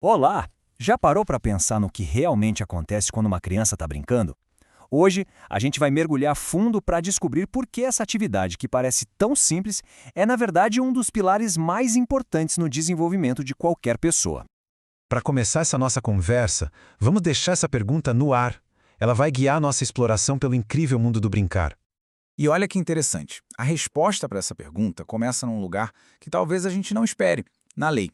Olá! Já parou para pensar no que realmente acontece quando uma criança está brincando? Hoje, a gente vai mergulhar fundo para descobrir por que essa atividade, que parece tão simples, é na verdade um dos pilares mais importantes no desenvolvimento de qualquer pessoa. Para começar essa nossa conversa, vamos deixar essa pergunta no ar. Ela vai guiar nossa exploração pelo incrível mundo do brincar. E olha que interessante, a resposta para essa pergunta começa num lugar que talvez a gente não espere, na lei.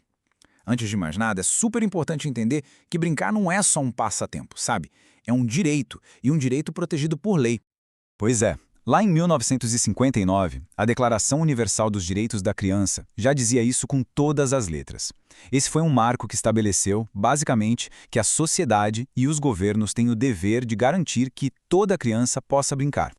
Antes de mais nada, é super importante entender que brincar não é só um passatempo, sabe? É um direito, e um direito protegido por lei. Pois é, lá em 1959, a Declaração Universal dos Direitos da Criança já dizia isso com todas as letras. Esse foi um marco que estabeleceu, basicamente, que a sociedade e os governos têm o dever de garantir que toda criança possa brincar.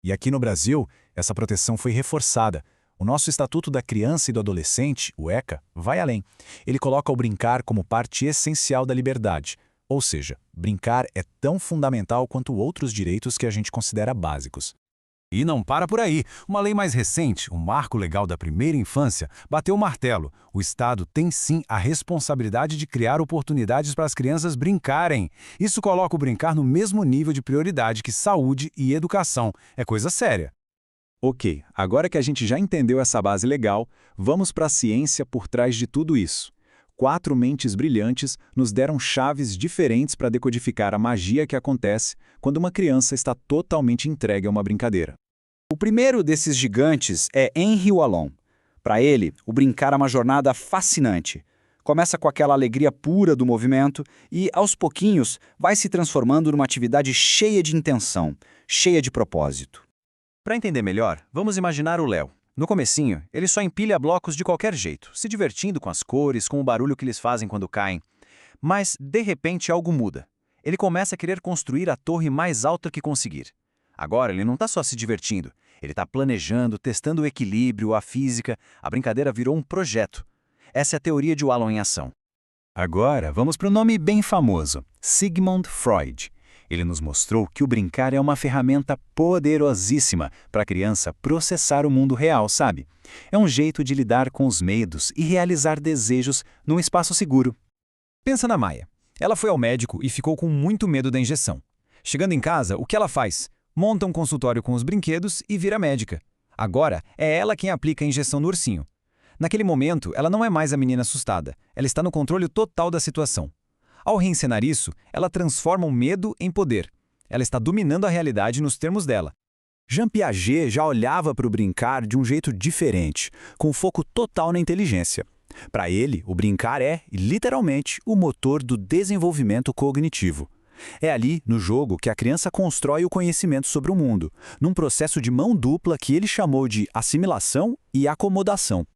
E aqui no Brasil, essa proteção foi reforçada. O nosso Estatuto da Criança e do Adolescente, o ECA, vai além. Ele coloca o brincar como parte essencial da liberdade. Ou seja, brincar é tão fundamental quanto outros direitos que a gente considera básicos. E não para por aí. Uma lei mais recente, o Marco Legal da Primeira Infância, bateu o martelo. O Estado tem sim a responsabilidade de criar oportunidades para as crianças brincarem. Isso coloca o brincar no mesmo nível de prioridade que saúde e educação. É coisa séria. Ok, agora que a gente já entendeu essa base legal, vamos para a ciência por trás de tudo isso. 4 mentes brilhantes nos deram chaves diferentes para decodificar a magia que acontece quando uma criança está totalmente entregue a uma brincadeira. O primeiro desses gigantes é Henry Wallon. Para ele, o brincar é uma jornada fascinante. Começa com aquela alegria pura do movimento e, aos pouquinhos, vai se transformando numa atividade cheia de intenção, cheia de propósito. Para entender melhor, vamos imaginar o Léo. No comecinho, ele só empilha blocos de qualquer jeito, se divertindo com as cores, com o barulho que eles fazem quando caem. Mas, de repente, algo muda. Ele começa a querer construir a torre mais alta que conseguir. Agora, ele não está só se divertindo. Ele está planejando, testando o equilíbrio, a física. A brincadeira virou um projeto. Essa é a teoria de Wallon em ação. Agora, vamos para o nome bem famoso, Sigmund Freud. Ele nos mostrou que o brincar é uma ferramenta poderosíssima para a criança processar o mundo real, sabe? É um jeito de lidar com os medos e realizar desejos num espaço seguro. Pensa na Maia. Ela foi ao médico e ficou com muito medo da injeção. Chegando em casa, o que ela faz? Monta um consultório com os brinquedos e vira médica. Agora, é ela quem aplica a injeção no ursinho. Naquele momento, ela não é mais a menina assustada. Ela está no controle total da situação. Ao reencenar isso, ela transforma o medo em poder. Ela está dominando a realidade nos termos dela. Jean Piaget já olhava para o brincar de um jeito diferente, com foco total na inteligência. Para ele, o brincar é, literalmente, o motor do desenvolvimento cognitivo. É ali, no jogo, que a criança constrói o conhecimento sobre o mundo, num processo de mão dupla que ele chamou de assimilação e acomodação.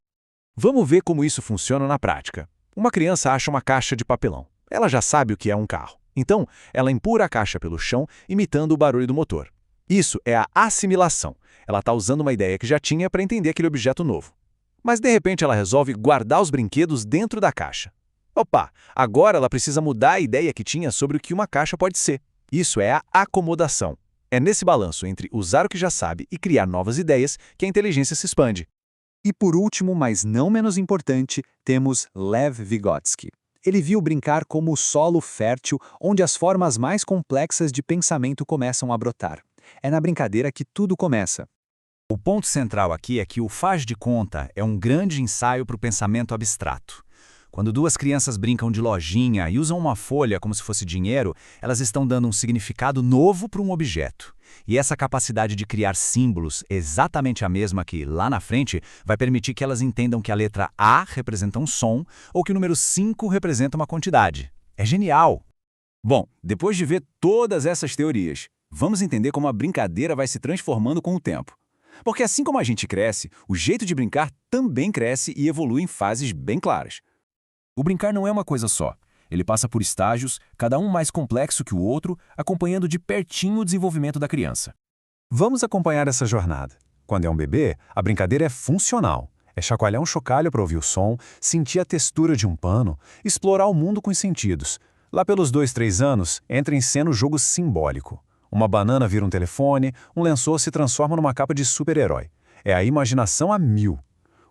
Vamos ver como isso funciona na prática. Uma criança acha uma caixa de papelão. Ela já sabe o que é um carro. Então, ela empurra a caixa pelo chão, imitando o barulho do motor. Isso é a assimilação. Ela está usando uma ideia que já tinha para entender aquele objeto novo. Mas, de repente, ela resolve guardar os brinquedos dentro da caixa. Opa, agora ela precisa mudar a ideia que tinha sobre o que uma caixa pode ser. Isso é a acomodação. É nesse balanço entre usar o que já sabe e criar novas ideias que a inteligência se expande. E por último, mas não menos importante, temos Lev Vygotsky. Ele viu brincar como o solo fértil onde as formas mais complexas de pensamento começam a brotar. É na brincadeira que tudo começa. O ponto central aqui é que o faz de conta é um grande ensaio para o pensamento abstrato. Quando duas crianças brincam de lojinha e usam uma folha como se fosse dinheiro, elas estão dando um significado novo para um objeto. E essa capacidade de criar símbolos, exatamente a mesma que, lá na frente, vai permitir que elas entendam que a letra A representa um som ou que o número 5 representa uma quantidade. É genial! Bom, depois de ver todas essas teorias, vamos entender como a brincadeira vai se transformando com o tempo. Porque assim como a gente cresce, o jeito de brincar também cresce e evolui em fases bem claras. O brincar não é uma coisa só. Ele passa por estágios, cada um mais complexo que o outro, acompanhando de pertinho o desenvolvimento da criança. Vamos acompanhar essa jornada. Quando é um bebê, a brincadeira é funcional. É chacoalhar um chocalho para ouvir o som, sentir a textura de um pano, explorar o mundo com os sentidos. Lá pelos 2, 3 anos, entra em cena o jogo simbólico. Uma banana vira um telefone, um lençol se transforma numa capa de super-herói. É a imaginação a 1000.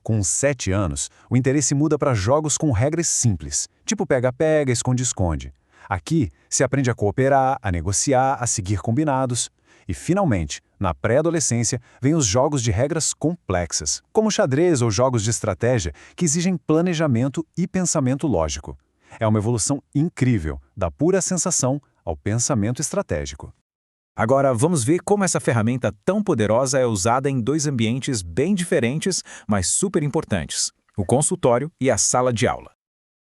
Com uns 7 anos, o interesse muda para jogos com regras simples, tipo pega-pega, esconde-esconde. Aqui, se aprende a cooperar, a negociar, a seguir combinados. E, finalmente, na pré-adolescência, vêm os jogos de regras complexas, como xadrez ou jogos de estratégia que exigem planejamento e pensamento lógico. É uma evolução incrível, da pura sensação ao pensamento estratégico. Agora, vamos ver como essa ferramenta tão poderosa é usada em dois ambientes bem diferentes, mas super importantes: o consultório e a sala de aula.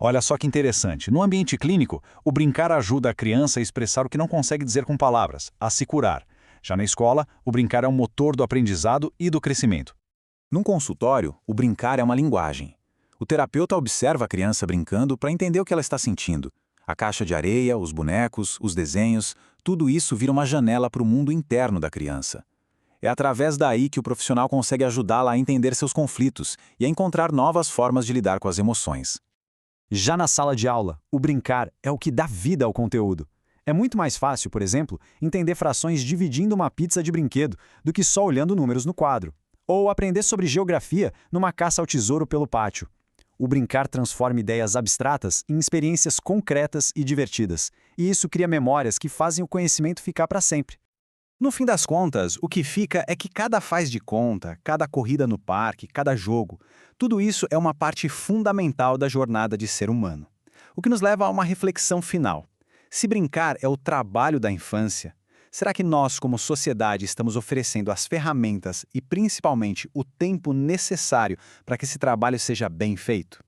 Olha só que interessante. No ambiente clínico, o brincar ajuda a criança a expressar o que não consegue dizer com palavras, a se curar. Já na escola, o brincar é um motor do aprendizado e do crescimento. Num consultório, o brincar é uma linguagem. O terapeuta observa a criança brincando para entender o que ela está sentindo. A caixa de areia, os bonecos, os desenhos, tudo isso vira uma janela para o mundo interno da criança. É através daí que o profissional consegue ajudá-la a entender seus conflitos e a encontrar novas formas de lidar com as emoções. Já na sala de aula, o brincar é o que dá vida ao conteúdo. É muito mais fácil, por exemplo, entender frações dividindo uma pizza de brinquedo do que só olhando números no quadro. Ou aprender sobre geografia numa caça ao tesouro pelo pátio. O brincar transforma ideias abstratas em experiências concretas e divertidas. E isso cria memórias que fazem o conhecimento ficar para sempre. No fim das contas, o que fica é que cada faz de conta, cada corrida no parque, cada jogo, tudo isso é uma parte fundamental da jornada de ser humano. O que nos leva a uma reflexão final. Se brincar é o trabalho da infância, será que nós, como sociedade, estamos oferecendo as ferramentas e, principalmente, o tempo necessário para que esse trabalho seja bem feito?